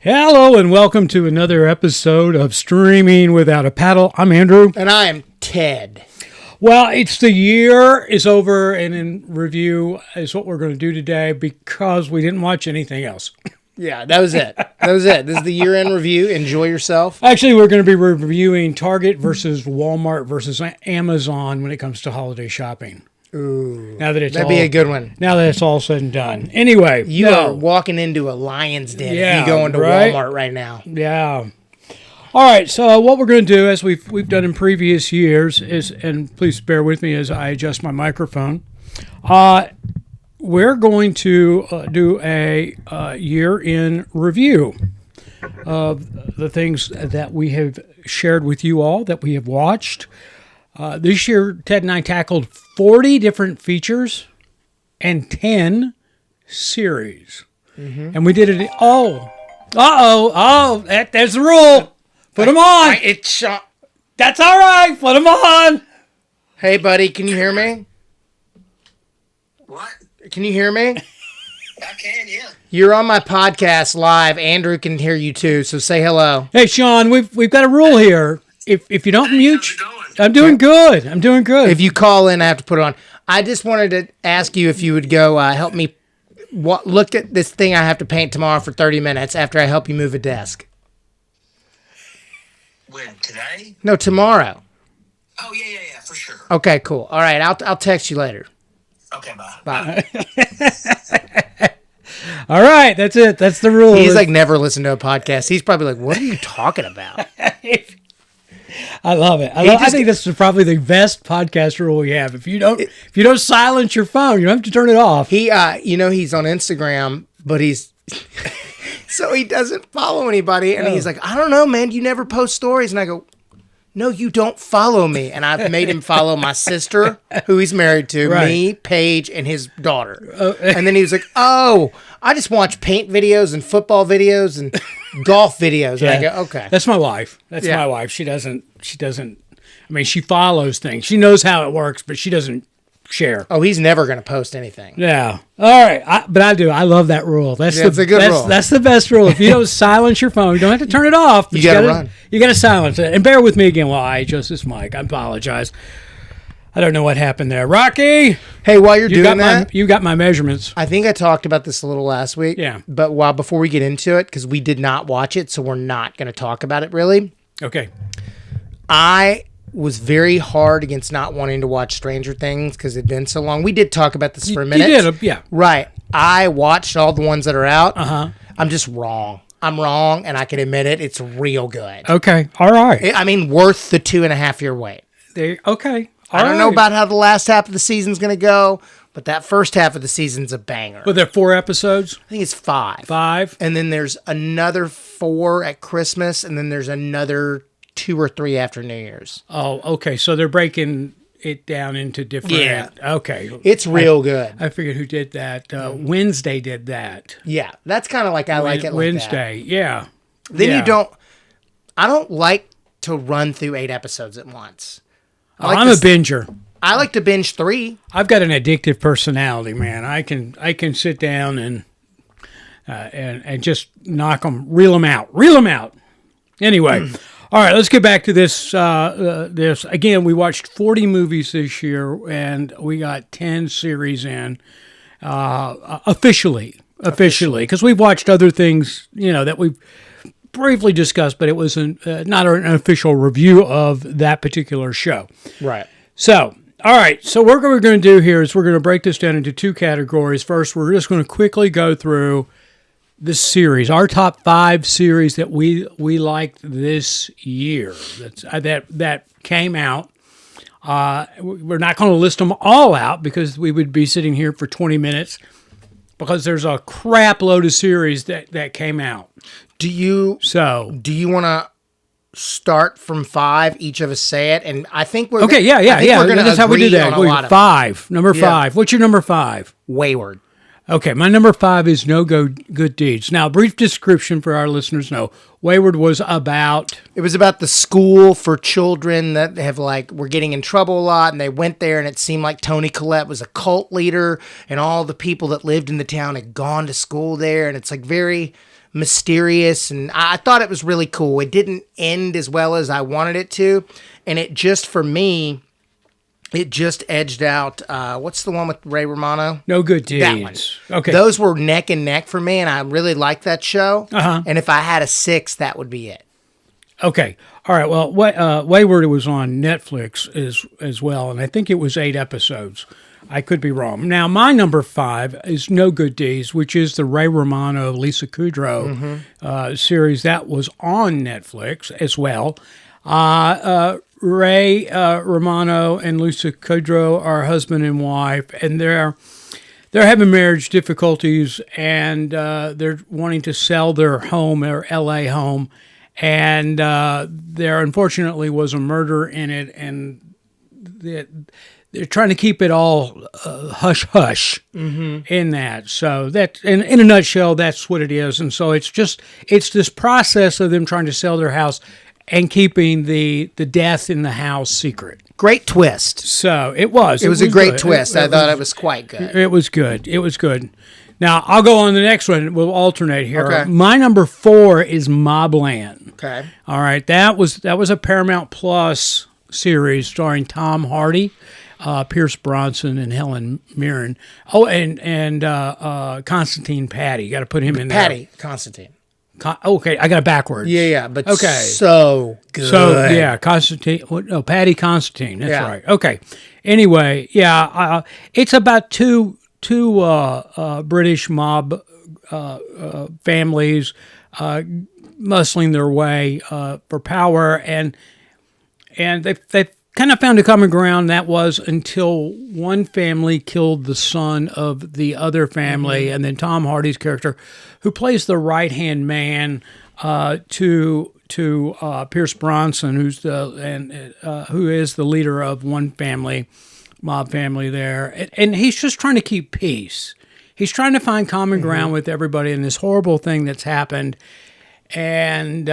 Hello and welcome to another episode of Streaming Without a Paddle. I'm Andrew. And I am Ted. Well, it's the year is over, and in review is what we're going to do today because we didn't watch anything else. Yeah, that was it. This is the year-end review. Enjoy yourself. Actually, we're going to be reviewing Target versus Walmart versus Amazon when it comes to holiday shopping. Ooh, that'd be a good one. Now that it's all said and done. Anyway, you are walking into a lion's den if you go into Walmart right now. Yeah. All right. So what we're going to do, as we've done in previous years, is, and please bear with me as I adjust my microphone. We're going to do a year in review of the things that we have shared with you all that we have watched. This year, Ted and I tackled 40 different features and 10 series. Mm-hmm. And we did it. There's the rule. Put them on. That's all right. Put them on. Hey, buddy, can you hear me? What? Can you hear me? I can, yeah. You're on my podcast live. Andrew can hear you too, so say hello. Hey, Sean, we've got a rule here. If you don't mute, I'm doing good. If you call in, I have to put it on. I just wanted to ask you if you would go help me look at this thing I have to paint tomorrow for 30 minutes after I help you move a desk. When, today? No, tomorrow. Oh, yeah, for sure. Okay, cool. All right, I'll text you later. Okay, bye. Bye. All right, that's it. That's the rule. He's like never listened to a podcast. He's probably like, what are you talking about? I love it. I think this is probably the best podcast rule we have. If you don't silence your phone, you don't have to turn it off. He, he's on Instagram, but so he doesn't follow anybody, and he's like, I don't know, man. You never post stories, and I go, no, you don't follow me, and I've made him follow my sister, who he's married to, right. Me, Paige, and his daughter. And then he was like, oh, I just watch paint videos and football videos and golf videos. Yeah. And I go, okay. That's my wife. My wife. She doesn't, I mean, she follows things. She knows how it works, but she doesn't share. Oh, he's never going to post anything. Yeah. All right. But I do. I love that rule. That's a good rule. That's the best rule. If you don't silence your phone, you don't have to turn it off. But you got to run. You got to silence it. And bear with me again while I adjust this mic. I apologize. I don't know what happened there. Rocky! Hey, while you're doing that... You got my measurements. I think I talked about this a little last week. Yeah. But before we get into it, because we did not watch it, so we're not going to talk about it really. Okay. I was very hard against not wanting to watch Stranger Things because it'd been so long. We did talk about this for a minute. You did, yeah. Right. I watched all the ones that are out. Uh-huh. I'm just wrong. I'm wrong, and I can admit it. It's real good. Okay. All right. Worth the 2.5-year wait. Okay. I don't know about how the last half of the season's going to go, but that first half of the season's a banger. Were there 4 episodes? I think it's 5. 5? And then there's another 4 at Christmas, and then there's another 2 or 3 after New Year's. Oh, okay. So they're breaking it down into different... Yeah. Okay. It's real good. I figured who did that. Wednesday did that. Yeah. That's kind of like I like it like Wednesday. that. Yeah. Then I don't like to run through 8 episodes at once. I'm a binger. I like to binge 3. I've got an addictive personality, man. I can sit down and just knock them, reel them out. Anyway, all right, let's get back to this. This again, we watched 40 movies this year, and we got 10 series in officially, because we've watched other things, that we've briefly discussed, but it was not an official review of that particular show. Right. So, all right. So what we're going to do here is we're going to break this down into 2 categories. First, we're just going to quickly go through this series, our top 5 series that we liked this year that came out. We're not going to list them all out because we would be sitting here for 20 minutes because there's a crap load of series that came out. Do you want to start from 5? Each of us say it, and I think we're okay. Yeah. We're gonna That's how we do that. Number 5. Number 5. What's your number 5? Wayward. Okay, my number 5 is No Good Deeds. Now, brief description for our listeners know. Wayward was about... It was about the school for children that were getting in trouble a lot, and they went there, and it seemed like Toni Collette was a cult leader, and all the people that lived in the town had gone to school there, and it's like very mysterious, and I thought it was really cool. It didn't end as well as I wanted it to, and it just, for me... It just edged out, what's the one with Ray Romano? No Good Deeds. That one. Okay. Those were neck and neck for me, and I really liked that show. Uh-huh. And if I had a 6, that would be it. Okay. All right. Well, Wayward was on Netflix as well, and I think it was 8 episodes. I could be wrong. Now, my number 5 is No Good Deeds, which is the Ray Romano, Lisa Kudrow series that was on Netflix as well. Ray Romano and Lisa Kudrow are husband and wife, and they're having marriage difficulties, and they're wanting to sell their home, their L.A. home, and there unfortunately was a murder in it, and they're trying to keep it all hush-hush in that. So that, in a nutshell, that's what it is. And so it's this process of them trying to sell their house and keeping the death in the house secret. Great twist. So it was. It was a great twist. I thought it was quite good. It was good. It was good. Now, I'll go on the next one. We'll alternate here. Okay. My number 4 is Mobland. Okay. All right. That was a Paramount Plus series starring Tom Hardy, Pierce Bronson, and Helen Mirren. Oh, and Constantine Patty. Got to put him in there. Patty Constantine. Okay, I got it backwards. Yeah, but okay. So good. So, yeah, Constantine. No, Patty Constantine. That's right. Okay. Anyway, yeah, it's about two British mob families muscling their way for power, and they kind of found a common ground. That was until one family killed the son of the other family, and then Tom Hardy's character, who plays the right-hand man to Pierce Bronson, who is the leader of one family, mob family there, and he's just trying to keep peace. He's trying to find common ground with everybody in this horrible thing that's happened, and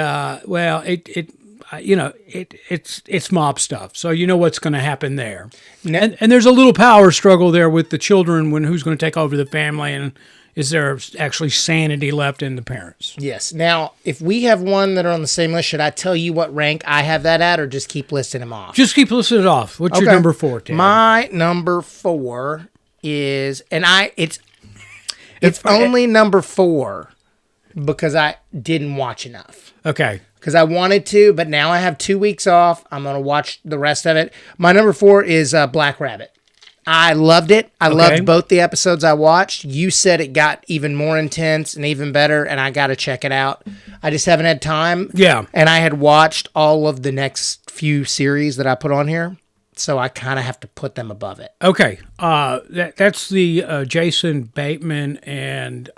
it's mob stuff, so you know what's going to happen there. And there's a little power struggle there with the children when who's going to take over the family, and is there actually sanity left in the parents? Yes. Now, if we have one that are on the same list, should I tell you what rank I have that at, or just keep listing them off? Just keep listing it off. What's your number 4, Tim? My number 4 is, and it's only number 4 because I didn't watch enough. Okay. Because I wanted to, but now I have 2 weeks off. I'm going to watch the rest of it. My number 4 is Black Rabbit. I loved it. I loved both the episodes I watched. You said it got even more intense and even better, and I got to check it out. I just haven't had time. Yeah. And I had watched all of the next few series that I put on here, so I kind of have to put them above it. Okay. That's the Jason Bateman and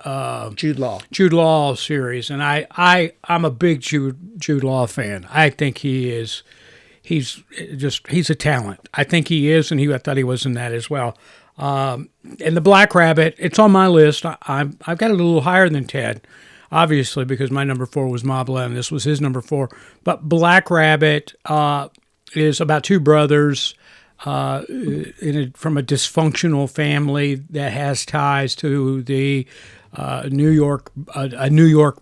Jude Law. Jude Law series, and I'm a big Jude Law fan. I think he's a talent. I think he is, and I thought he was in that as well. And the Black Rabbit, it's on my list. I've got it a little higher than Ted, obviously, because my number 4 was Mobland. This was his number 4. But Black Rabbit is about 2 brothers from a dysfunctional family that has ties to the New York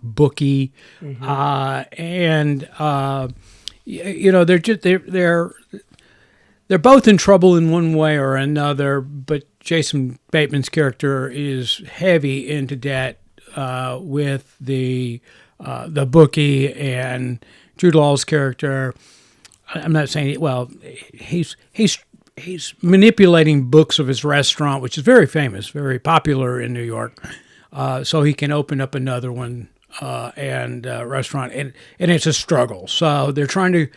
bookie, and they're both in trouble in one way or another. But Jason Bateman's character is heavy into debt with the bookie, and Jude Law's character, I'm not saying, well, he's manipulating books of his restaurant, which is very famous, very popular in New York, so he can open up another one and restaurant, and it's a struggle. So they're trying to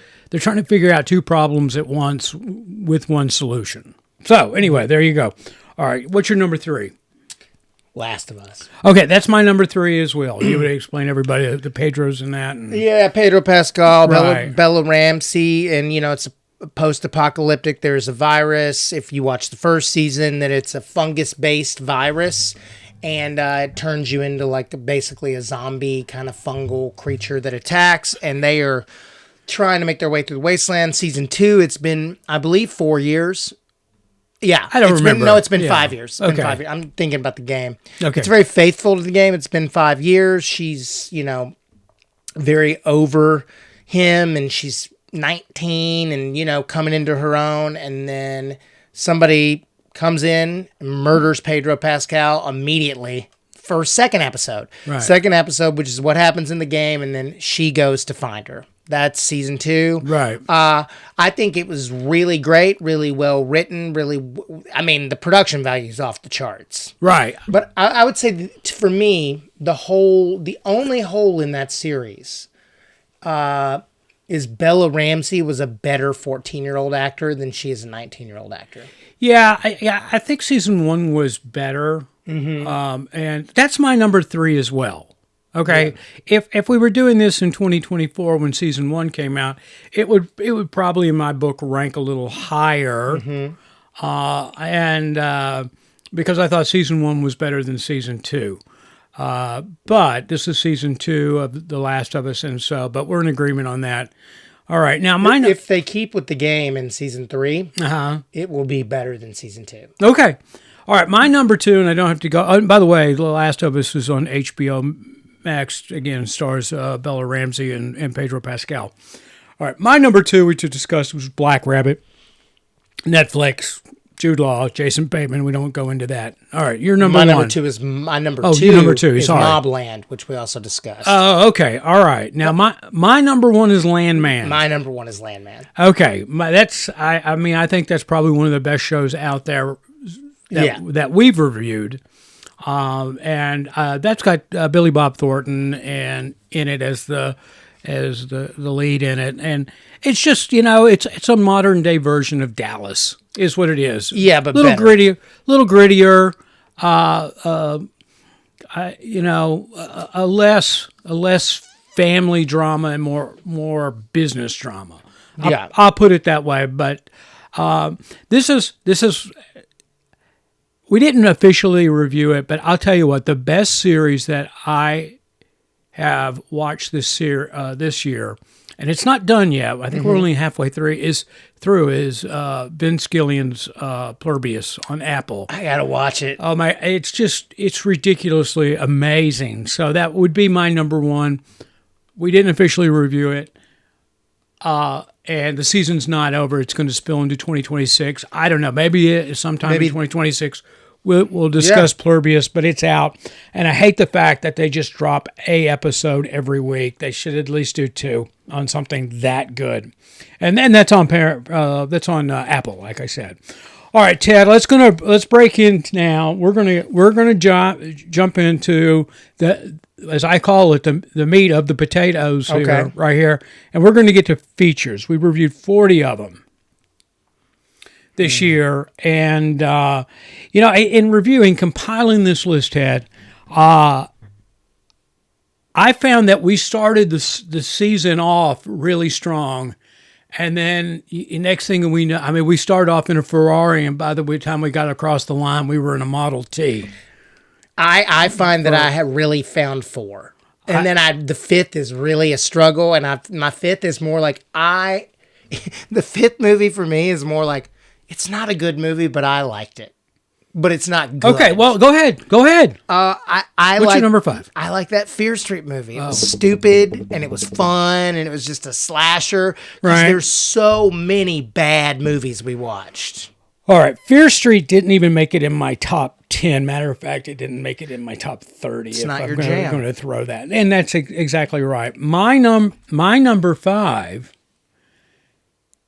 figure out 2 problems at once with one solution. So anyway, there you go. All right, what's your number 3? Last of Us. Okay, that's my number 3 as well. You would explain everybody the Pedros and that. And, yeah, Pedro Pascal, right. Bella Ramsey, and it's a post-apocalyptic. There's a virus. If you watch the first season, that it's a fungus-based virus, and it turns you into like basically a zombie kind of fungal creature that attacks, and they are trying to make their way through the wasteland. Season 2, it's been, I believe, 4 years. Yeah, I don't remember. It's been 5 years. It's been 5 years. I'm thinking about the game. Okay. It's very faithful to the game. It's been 5 years. She's, very over him, and she's 19 and, coming into her own. And then somebody comes in and murders Pedro Pascal immediately for second episode. Right. Second episode, which is what happens in the game. And then she goes to find her. That's season 2. Right. I think it was really great, really well written, the production value is off the charts. Right. But I would say that for me, the only hole in that series is Bella Ramsey was a better 14-year-old actor than she is a 19-year-old actor. Yeah, I think season 1 was better. Mm-hmm. And that's my number 3 as well. Okay, yeah. If we were doing this in 2024 when season 1 came out, it would probably in my book rank a little higher, and because I thought season 1 was better than season 2, but this is season 2 of The Last of Us, but we're in agreement on that. All right, now if they keep with the game in season 3, it will be better than season 2. Okay, all right, my number 2, and I don't have to go. Oh, by the way, The Last of Us is on HBO Max, again, stars Bella Ramsey and Pedro Pascal. All right, my number 2, which we discussed, was Black Rabbit. Netflix, Jude Law, Jason Bateman. We don't go into that. All right, your number 1. My number 2 is Mobland, which we also discussed. Oh, okay. All right. Now, my number 1 is Landman. My number 1 is Landman. Okay. I think that's probably one of the best shows out there that we've reviewed. And that's got Billy Bob Thornton in it as the lead in it, and it's just it's a modern day version of Dallas is what it is. Yeah, but little better. grittier, a less family drama and more business drama. I'll put it that way. But this is. We didn't officially review it, but I'll tell you what, the best series that I have watched this year, and it's not done yet. I think we're only halfway through. Is Vince Gillian's Plurbius on Apple. I gotta watch it. Oh my! It's ridiculously amazing. So that would be my number 1. We didn't officially review it. And the season's not over. It's going to spill into 2026. I don't know. Maybe sometime in 2026 we'll discuss Plurbius, but it's out. And I hate the fact that they just drop a episode every week. They should at least do 2 on something that good. And then that's on Apple, like I said. All right, Ted. Let's break in now. We're gonna jump into the, as I call it, the meat of the potatoes here, right here, and we're going to get to features. We reviewed 40 of them this year, and in compiling this list, Ted, I found that we started the season off really strong. And then next thing we know, we started off in a Ferrari, and by the time we got across the line, we were in a Model T. I find that I have really found 4. And then the 5th is really a struggle, and my 5th is more like the 5th movie for me is more like, it's not a good movie, but I liked it. But it's not good. Okay, well, go ahead. What's your number 5? I like that Fear Street movie. It was stupid, and it was fun, and it was just a slasher. Right. There's so many bad movies we watched. All right, Fear Street didn't even make it in my top 10. Matter of fact, it didn't make it in my top 30. It's not your jam. I'm going to throw that. And that's exactly right. My number 5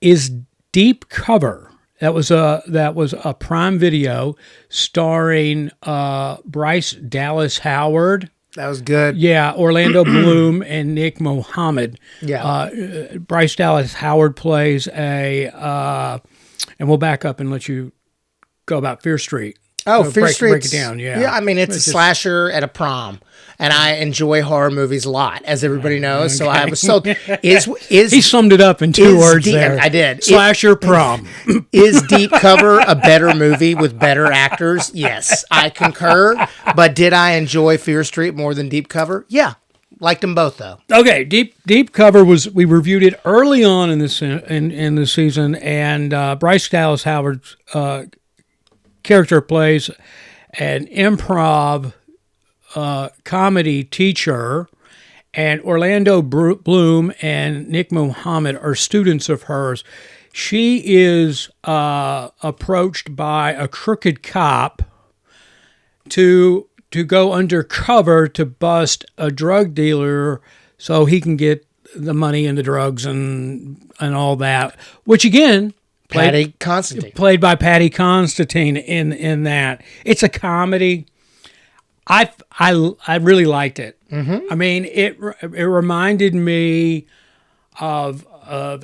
is Deep Cover. That was a Prime Video starring Bryce Dallas Howard. That was good. Yeah, Orlando Bloom and Nick Mohammed. Yeah. Bryce Dallas Howard plays and we'll back up and let you go about Fear Street. Oh, Fear Street. Break it down, yeah. Yeah, I mean, it's a slasher at a prom. And I enjoy horror movies a lot, as everybody knows. So I was so... He summed it up in 2 words there. I did. Slasher prom. Is Deep Cover a better movie with better actors? Yes, I concur. But did I enjoy Fear Street more than Deep Cover? Yeah. Liked them both, though. Okay, Deep Cover we reviewed it early on in the season, and Bryce Dallas Howard's character plays an improv comedy teacher, and Orlando Bloom and Nick Mohammed are students of hers. She is approached by a crooked cop to go undercover to bust a drug dealer so he can get the money and the drugs and all that, which again Patty Constantine, played by Patty Constantine in that. It's a comedy. I really liked it. I mean, it reminded me of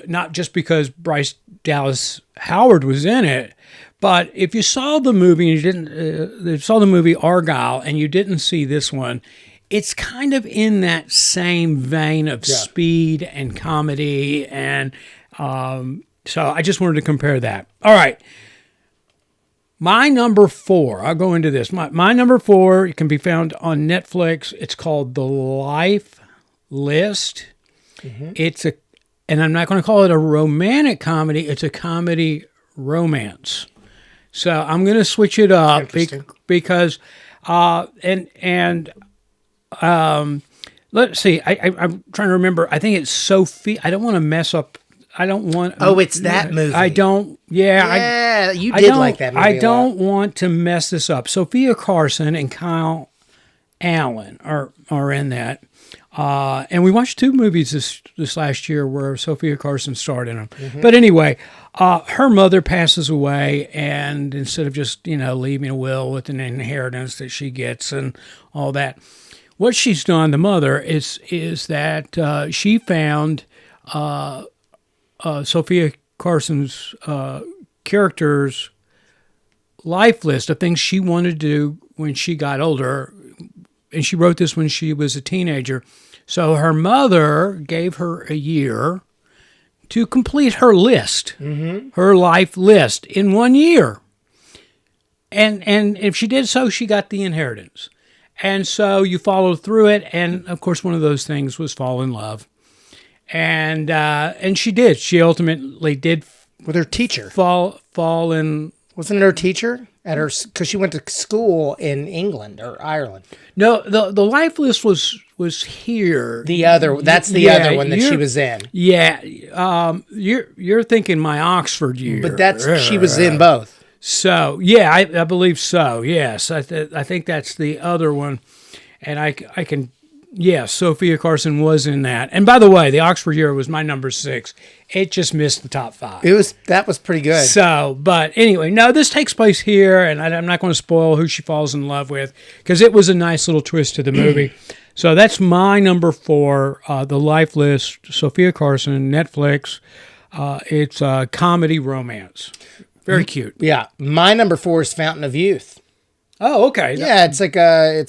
not just because Bryce Dallas Howard was in it, but if you saw the movie and you didn't saw the movie Argyle and you didn't see this one, it's kind of in that same vein of speed and comedy, and so I just wanted to compare that. All right. My number 4, I'll go into this. My number 4, it can be found on Netflix. It's called The Life List. And I'm not going to call it a romantic comedy. It's a comedy romance. So I'm going to switch it up because, let's see. I'm trying to remember. I think it's Sophie. I don't want to mess up. I don't want. Oh, it's that movie. I don't. Yeah. Yeah, you did like that movie. I don't want to mess this up. Sophia Carson and Kyle Allen are in that. And we watched 2 movies this last year where Sophia Carson starred in them. But anyway, her mother passes away, and instead of just leaving a will with an inheritance that she gets and all that, what she's done, the mother, is that she found Sophia Carson's character's life list of things she wanted to do when she got older. And she wrote this when she was a teenager. So her mother gave her a year to complete her list, her life list, in 1 year. And if she did so, she got the inheritance. And so you followed through it. And, of course, one of those things was fall in love. And she did. She ultimately did. With her teacher. Fall in. Wasn't it her teacher? Because she went to school in England or Ireland. No, the life list was here. That's the other one that she was in. Yeah, you're thinking my Oxford year, but she was in both. So yeah, I believe so. Yes, I think that's the other one, and I can. Yes, Sophia Carson was in that. And by the way, the Oxford year was my number 6. It just missed the top 5. That was pretty good. So, but anyway, no, this takes place here, and I'm not going to spoil who she falls in love with because it was a nice little twist to the movie. So that's my number 4, The Life List, Sophia Carson, Netflix. It's a comedy romance. Very cute. Yeah, my number 4 is Fountain of Youth. Oh, okay. Yeah, it's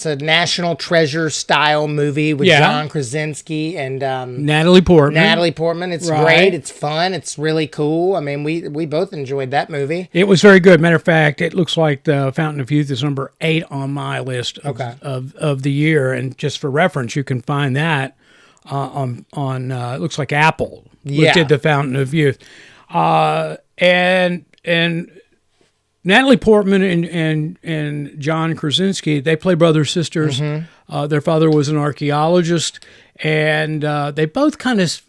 a National Treasure style movie with John Krasinski and Natalie Portman. It's great. It's fun. It's really cool. I mean, we both enjoyed that movie. It was very good. Matter of fact, it looks like the Fountain of Youth is number 8 on my list of the year. And just for reference, you can find that on it looks like Apple did the Fountain of Youth, and Natalie Portman and John Krasinski, they play brother-sisters. Their father was an archaeologist, and they both kind of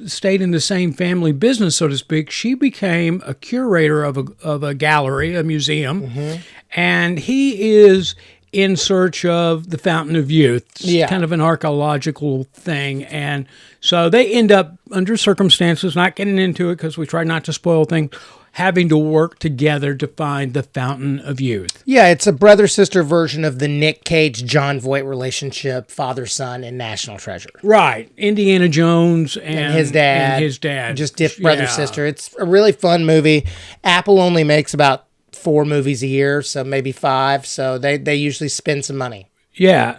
stayed in the same family business, so to speak. She became a curator of a gallery, a museum, and he is in search of the Fountain of Youth. It's kind of an archaeological thing. And so they end up, under circumstances, not getting into it because we try not to spoil things, having to work together to find the Fountain of Youth. Yeah, it's a brother-sister version of the Nick Cage-Jon Voight relationship, father-son in National Treasure. Right. Indiana Jones and his dad. Just brother-sister. It's a really fun movie. Apple only makes about 4 movies a year, so maybe 5. So they usually spend some money. Yeah.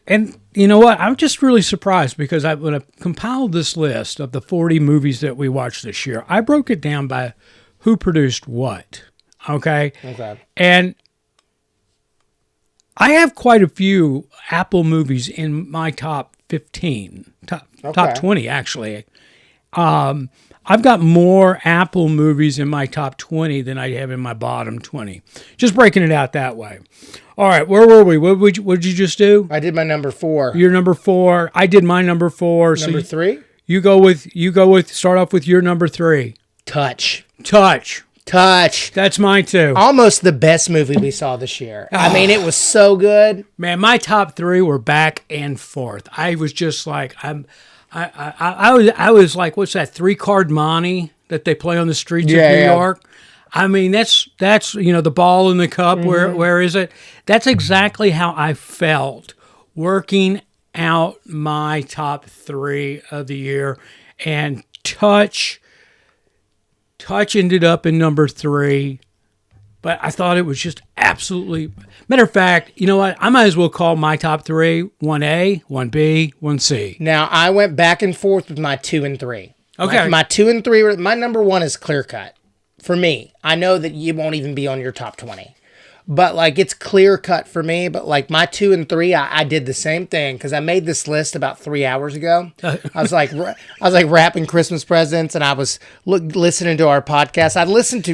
And you know what? I'm just really surprised because when I compiled this list of the 40 movies that we watched this year, I broke it down by who produced what. Okay. And I have quite a few Apple movies in my top 15, top 20, actually. I've got more Apple movies in my top 20 than I have in my bottom 20. Just breaking it out that way. All right, where were we? What did you just do? I did my number 4. Your number 4. I did my number 4. Number 3? You go with, start off with your number 3. Touch. That's mine too. Almost the best movie we saw this year. I mean, it was so good. Man, my top 3 were back and forth. I was just like, I was like, what's that 3-card monte that they play on the streets of New York? I mean, that's the ball in the cup. Where is it? That's exactly how I felt working out my top 3 of the year, and Touch ended up in number 3, but I thought it was just absolutely... Matter of fact, you know what? I might as well call my top 3 1A, 1B, 1C. Now, I went back and forth with my 2 and 3. Okay. My 2 and 3, my number 1 is clear cut. For me, I know that you won't even be on your top 20. But, like, it's clear cut for me. But, like, my 2 and 3, I did the same thing because I made this list about 3 hours ago. I was like wrapping Christmas presents, and I was listening to our podcast. I listened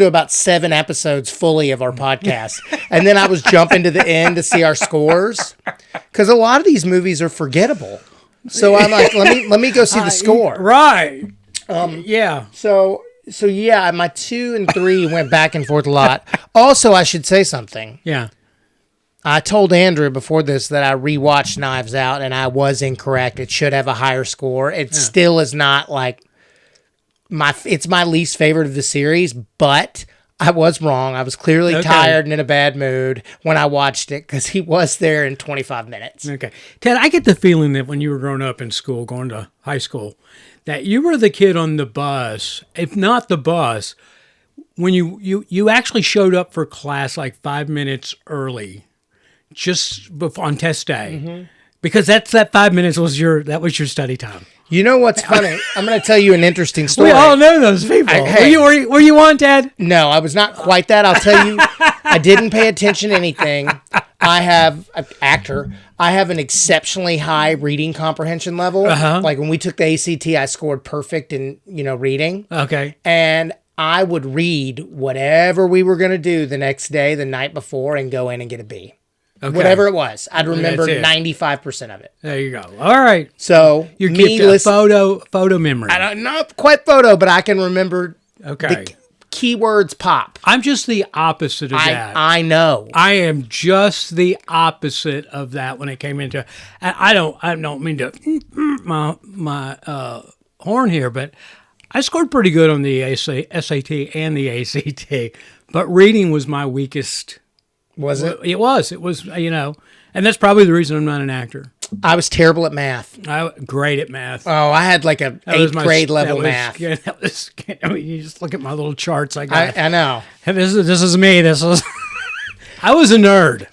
to about 7 episodes fully of our podcast, and then I was jumping to the end to see our scores because a lot of these movies are forgettable. So I'm like, let me go see the score. Right. Yeah. So yeah, my 2 and 3 went back and forth a lot. Also, I should say something. Yeah. I told Andrew before this that I rewatched Knives Out, and I was incorrect. It should have a higher score. It still is not like it's my least favorite of the series, but I was wrong. I was clearly tired and in a bad mood when I watched it because he was there in 25 minutes. Okay. Ted, I get the feeling that when you were growing up in school, going to high school, that you were the kid on the bus, if not the bus, when you actually showed up for class like 5 minutes early, just before, on test day, because that 5 minutes was your study time. You know what's funny? I'm going to tell you an interesting story. We all know those people. Were you on, Ted? No, I was not quite that. I'll tell you, I didn't pay attention to anything. I have an exceptionally high reading comprehension level. Like when we took the ACT, I scored perfect in, reading. Okay. And I would read whatever we were going to do the next day, the night before, and go in and get a B. Okay. Whatever it was. I'd remember 95% of it. There you go. All right. So you keep a photo memory. Not quite photo, but I can remember the keywords pop. I'm just the opposite of that. I know. I am just the opposite of that when it came into. I don't mean to my horn here, but I scored pretty good on the SAT and the ACT, but reading was my weakest. Was it? It was, and that's probably the reason I'm not an actor. I was terrible at math. Great at math. Oh, I had like a 8th grade level math. Yeah, you just look at my little charts I got. I know. And this is me. I was a nerd.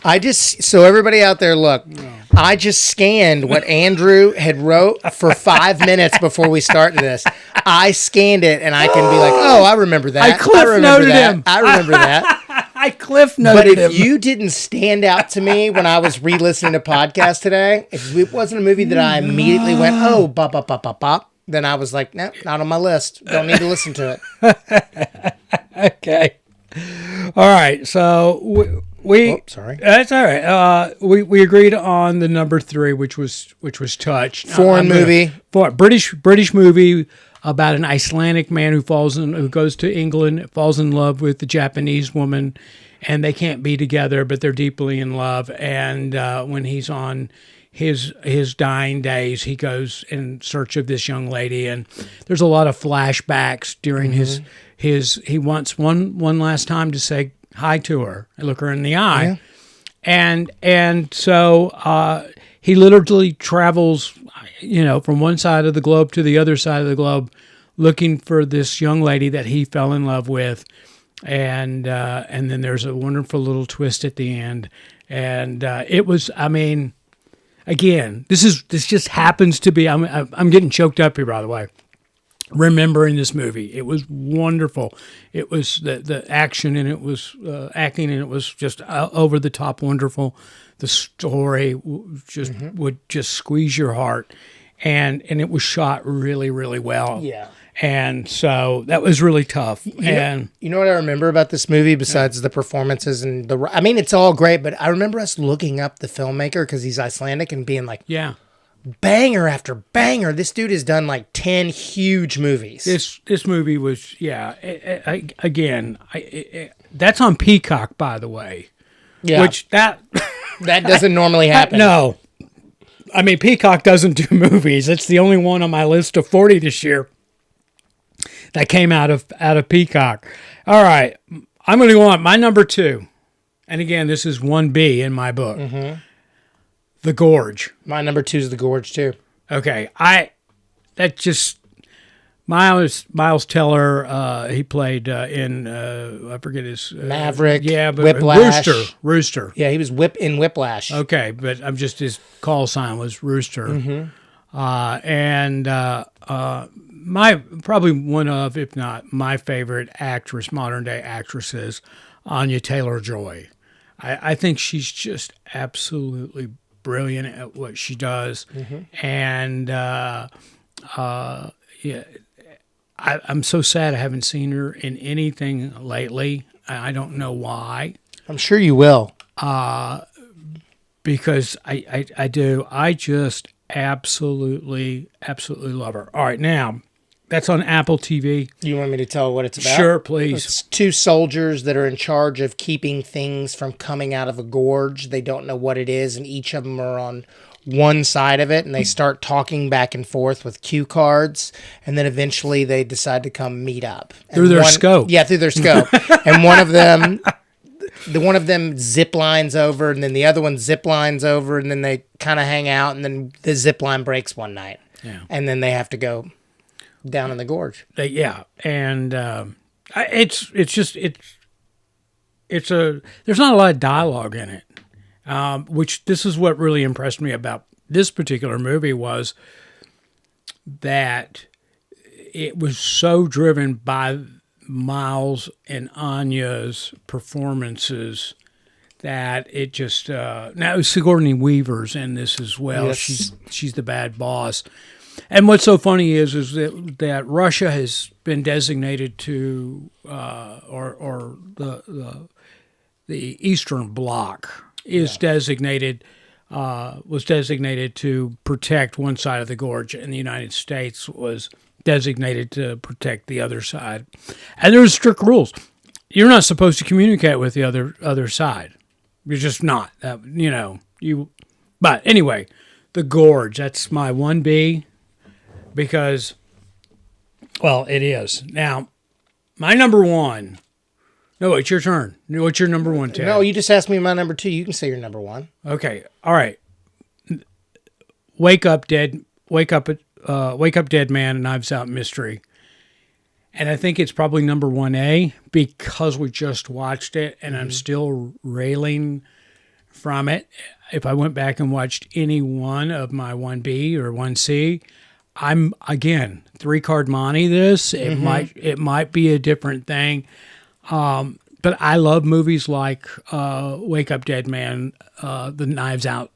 So everybody out there, look, I just scanned what Andrew had wrote for 5 minutes before we started this. I scanned it, and I can be like, oh, I remember that. I cliff noted him. I remember that. I cliff noted him. But if you didn't stand out to me when I was re-listening to podcasts today, if it wasn't a movie that I immediately went, oh, bop, bop, bop, bop, bop, then I was like, no, not on my list. Don't need to listen to it. Okay. All right. So we sorry. That's all right. We agreed on the number 3, which was Touch. Foreign movie. British movie about an Icelandic man who goes to England, falls in love with the Japanese woman, and they can't be together, but they're deeply in love. And when he's on his dying days, he goes in search of this young lady, and there's a lot of flashbacks during his. He wants one last time to say hi to her and look her in the eye, and so he literally travels, from one side of the globe to the other side of the globe, looking for this young lady that he fell in love with, and then there's a wonderful little twist at the end, and it was. I mean, again, this just happens to be. I'm getting choked up here, by the way. Remembering this movie, it was wonderful. It was the action, and it was acting, and it was just over the top wonderful. The story would just squeeze your heart, and it was shot really, really well. Yeah. And so that was really tough. You know what I remember about this movie besides the performances and I mean, it's all great, but I remember us looking up the filmmaker because he's Icelandic and being like, yeah, banger after banger. This dude has done like 10 huge movies. This movie was, that's on Peacock, by the way. Yeah. Which that doesn't normally happen. No. I mean, Peacock doesn't do movies. It's the only one on my list of 40 this year that came out of Peacock. All right. I'm going to go on. My number 2. And again, this is 1B in my book. Mm-hmm. The Gorge. My number 2 is The Gorge, too. Okay. Miles Teller, he played in, I forget his... Maverick, yeah, but Whiplash. Rooster. Yeah, he was in Whiplash. Okay, but I'm just, his call sign was Rooster. Mm-hmm. My probably one of, if not my favorite actress, modern day actresses, Anya Taylor-Joy. I think she's just absolutely brilliant at what she does, and I'm so sad I haven't seen her in anything lately. I don't know why. I'm sure you will. Because I do. I just absolutely love her. All right, now, that's on Apple TV. You want me to tell what it's about? Sure, please. It's 2 soldiers that are in charge of keeping things from coming out of a gorge. They don't know what it is, and each of them are on one side of it, and they start talking back and forth with cue cards, and then eventually they decide to come meet up. Through their scope. Yeah, through their scope. And one of them zip lines over, and then the other one zip lines over, and then they kind of hang out, and then the zip line breaks one night. Yeah. And then they have to go down in the gorge. And there's not a lot of dialogue in it. Which this is what really impressed me about this particular movie was that it was so driven by Miles and Anya's performances that it just now Sigourney Weaver's in this as well. Yes. She's the bad boss. And what's so funny is that Russia has been designated to or the Eastern Bloc was designated to protect one side of the gorge, and the United States was designated to protect the other side. And there's strict rules. You're not supposed to communicate with the other side. You're just not. But anyway, the gorge. That's my 1B because, well, it is. Now, my number 1. No, it's your turn. What's your number 1, Ted? No, you just asked me my number 2. You can say your number 1. Okay. All right. Wake Up Dead Man, and Knives Out Mystery. And I think it's probably number 1A because we just watched it, and I'm still railing from it. If I went back and watched any one of my 1B or 1C, I'm, again, 3-card Monty this. It might be a different thing. But I love movies like Wake Up Dead Man, the Knives Out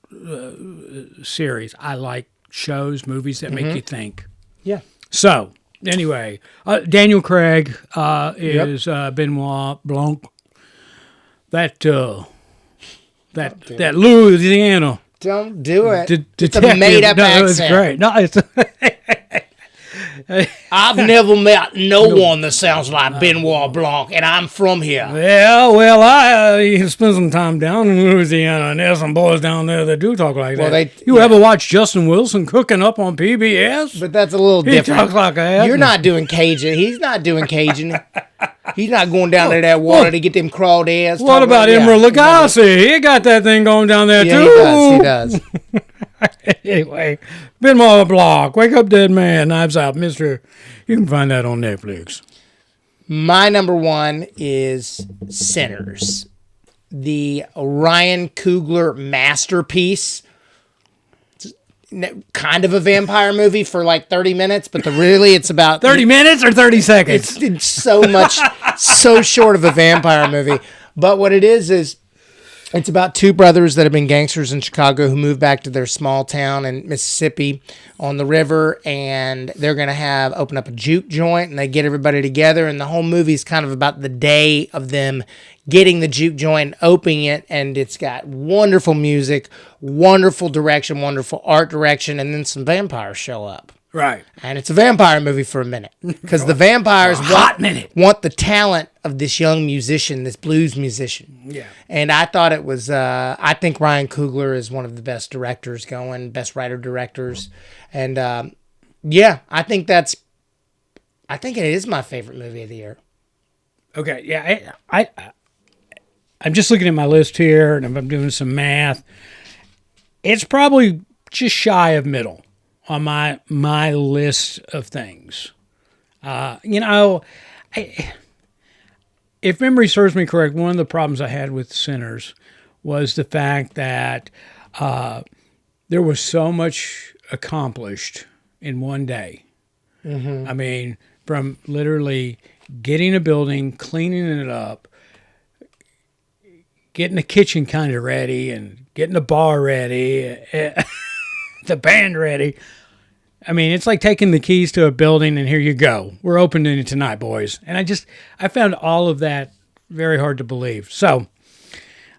series. I like shows, movies that make you think. Yeah. So, anyway, Daniel Craig is Benoit Blanc. That Louisiana. Don't do it. It's a made-up accent. It's great. No, it's... I've never met no one that sounds like Benoit Blanc, and I'm from here. Yeah, well, I spent some time down in Louisiana, and there's some boys down there that do talk like that. You ever watch Justin Wilson cooking up on PBS? But that's a little different. He talks like that. You're not doing Cajun. He's not doing Cajun. He's not going down to that water to get them crawdads. What about Emeril Lagasse? He got that thing going down there, too. He does. Anyway, Benoit Blanc, Wake Up Dead Man, Knives Out Mystery. You can find that on Netflix. My number one is Sinners, the Ryan Coogler masterpiece. It's kind of a vampire movie for like 30 minutes, but really it's about 30 minutes or 30 seconds? It's so much, so short of a vampire movie. But what it is it's about two brothers that have been gangsters in Chicago who moved back to their small town in Mississippi on the river, and they're going to open up a juke joint, and they get everybody together, and the whole movie is kind of about the day of them getting the juke joint, opening it, and it's got wonderful music, wonderful direction, wonderful art direction, and then some vampires show up. Right. And it's a vampire movie for a minute because the vampires want the talent of this young musician, this blues musician. Yeah. And I thought it was, I think Ryan Coogler is one of the best directors going, best writer-directors. And yeah, I think it is my favorite movie of the year. Okay. Yeah. I'm just looking at my list here, and I'm doing some math. It's probably just shy of middle on my list of things. If memory serves me correct, one of the problems I had with Sinners was the fact that there was so much accomplished in one day. Mm-hmm. I mean, from literally getting a building, cleaning it up, getting the kitchen kind of ready, and getting the bar ready, the band ready. I mean, it's like taking the keys to a building and here you go. We're opening it tonight, boys. And I found all of that very hard to believe. So,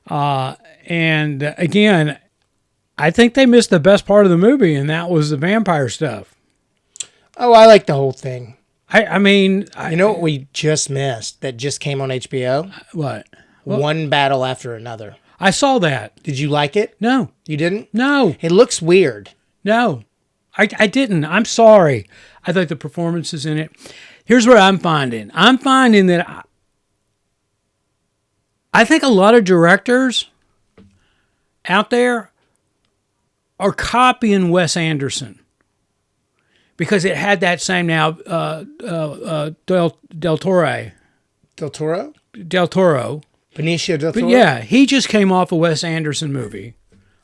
and again, I think they missed the best part of the movie, and that was the vampire stuff. Oh, I like the whole thing. I mean... You know what we just missed that just came on HBO? What? One Battle After Another. I saw that. Did you like it? No. You didn't? No. It looks weird. No. I didn't. I'm sorry. I thought the performances in it. Here's what I'm finding. I'm finding that I think a lot of directors out there are copying Wes Anderson because it had that same now Del Toro. Del Toro? Del Toro. Benicio del Toro? But yeah, he just came off a Wes Anderson movie.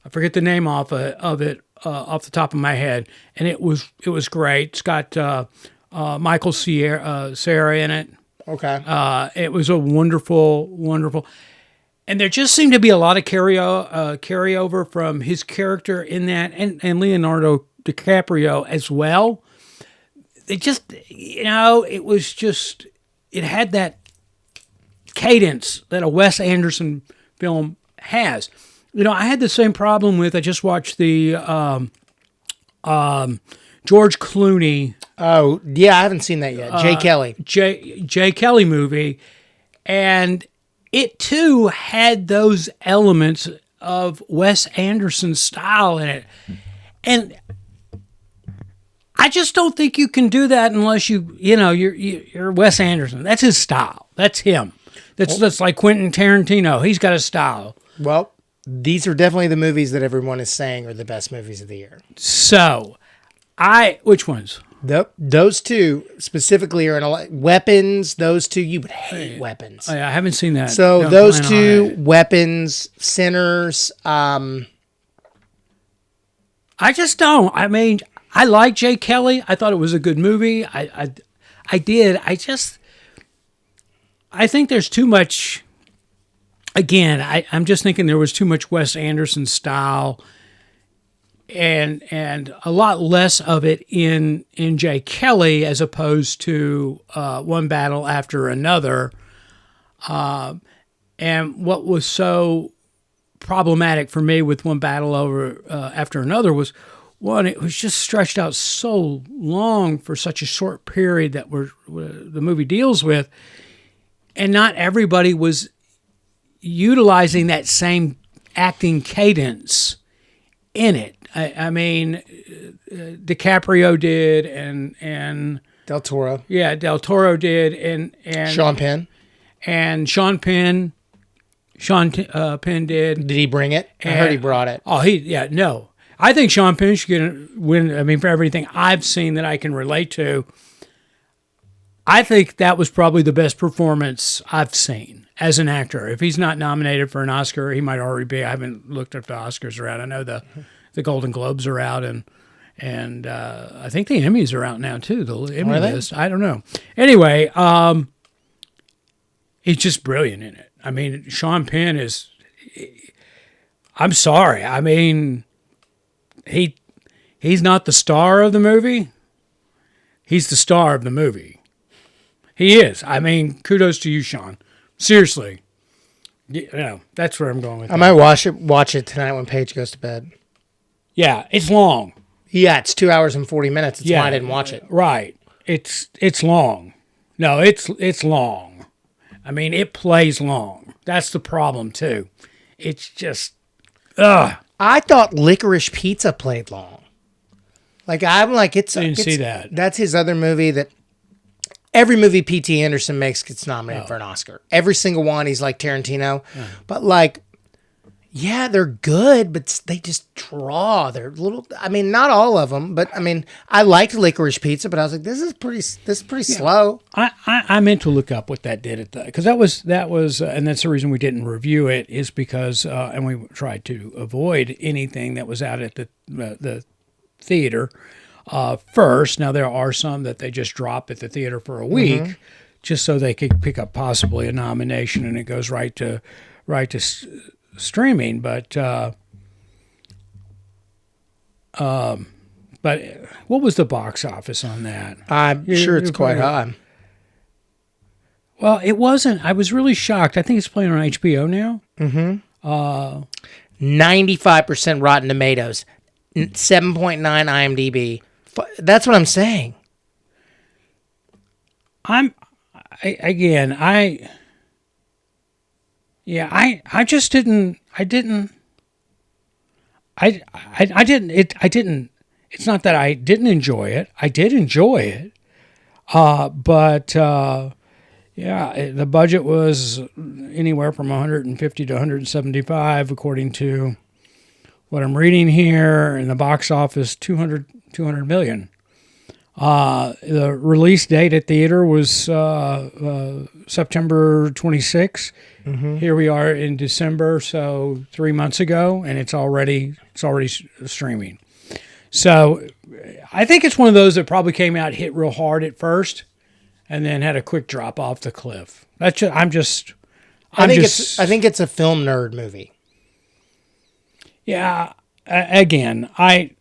I forget the name of it off the top of my head, and it was great. It's got Michael Cera in it. Okay. It was a wonderful, and there just seemed to be a lot of carryover from his character in that, and Leonardo DiCaprio as well. It just, it had that cadence that a Wes Anderson film has. I had the same problem with, I just watched the George Clooney. Oh, yeah, I haven't seen that yet. Jay Kelly. Jay Kelly movie. And it, too, had those elements of Wes Anderson's style in it. And I just don't think you can do that unless you're Wes Anderson. That's his style. That's him. That's like Quentin Tarantino. He's got a style. Well, these are definitely the movies that everyone is saying are the best movies of the year. So, which ones? Those two specifically are in Weapons. Those two, you would hate Weapons. I haven't seen that. So those two, Weapons, Sinners. I just don't. I mean, I like Jay Kelly. I thought it was a good movie. I did. I think there's too much. Again, I'm just thinking there was too much Wes Anderson style, and a lot less of it in Jay Kelly as opposed to One Battle After Another. And what was so problematic for me with One Battle After Another was, one, it was just stretched out so long for such a short period that the movie deals with, and not everybody was utilizing that same acting cadence in it. I mean, DiCaprio did, and Del Toro. Yeah, Del Toro did, and Sean Penn. And Sean Penn did. Did he bring it? I heard he brought it. Oh, no. I think Sean Penn should win. I mean, for everything I've seen that I can relate to, I think that was probably the best performance I've seen as an actor. If he's not nominated for an Oscar, he might already be. I haven't looked if the Oscars are out. I know the Golden Globes are out, and I think the Emmys are out now too. The Emmy list. I don't know. Anyway, he's just brilliant in it. I mean, Sean Penn is. I'm sorry. I mean, he's not the star of the movie. He's the star of the movie. He is. I mean, kudos to you, Sean. Seriously. That's where I'm going with I might watch it tonight when Paige goes to bed. Yeah, it's long. Yeah, it's 2 hours and 40 minutes. That's why I didn't watch it. Right. It's long. No, it's long. I mean, it plays long. That's the problem, too. It's just, I thought Licorice Pizza played long. Like, I'm like, I didn't see that. That's his other movie that every movie P.T. Anderson makes gets nominated for an Oscar. Every single one, he's like Tarantino. But like, yeah, they're good, but they just draw. They're little. I mean, not all of them, but I mean, I liked Licorice Pizza, but I was like, this is pretty slow. I meant to look up what that did at the, because that was, and that's the reason we didn't review it, is because, and we tried to avoid anything that was out at the theater first. Now there are some that they just drop at the theater for a week, just so they could pick up possibly a nomination, and it goes right to streaming. But what was the box office on that? I'm sure it's quite high. Well, it wasn't. I was really shocked. I think it's playing on HBO now. 95% Rotten Tomatoes, 7.9 IMDb. That's what I'm saying. I just didn't. It's not that I didn't enjoy it. I did enjoy it. But the budget was anywhere from 150 to 175, according to what I'm reading here. And the box office, 200 million. The release date at theater was September 26. Here we are in December, so 3 months ago, and it's already streaming. So I think it's one of those that probably came out, hit real hard at first, and then had a quick drop off the cliff. I think it's a film nerd movie. Yeah. Again, I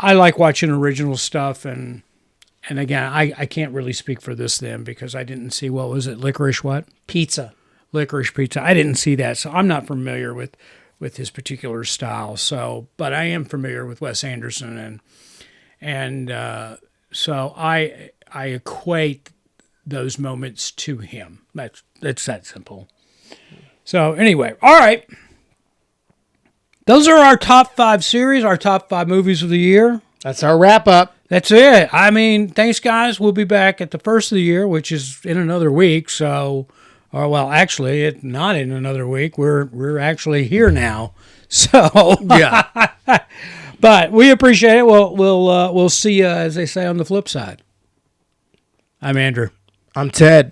like watching original stuff, and again, I can't really speak for this then, because I didn't see, what was it, Licorice Pizza. I didn't see that, so I'm not familiar with his particular style. So, but I am familiar with Wes Anderson, and so I equate those moments to him. That's that simple. So anyway, all right. Those are our top 5 series, our top 5 movies of the year. That's our wrap up. That's it. I mean, thanks, guys. We'll be back at the first of the year, which is in another week. So, or well, actually, it's not in another week. We're actually here now. So Yeah. But we appreciate it. We'll see you, as they say, on the flip side. I'm Andrew. I'm Ted.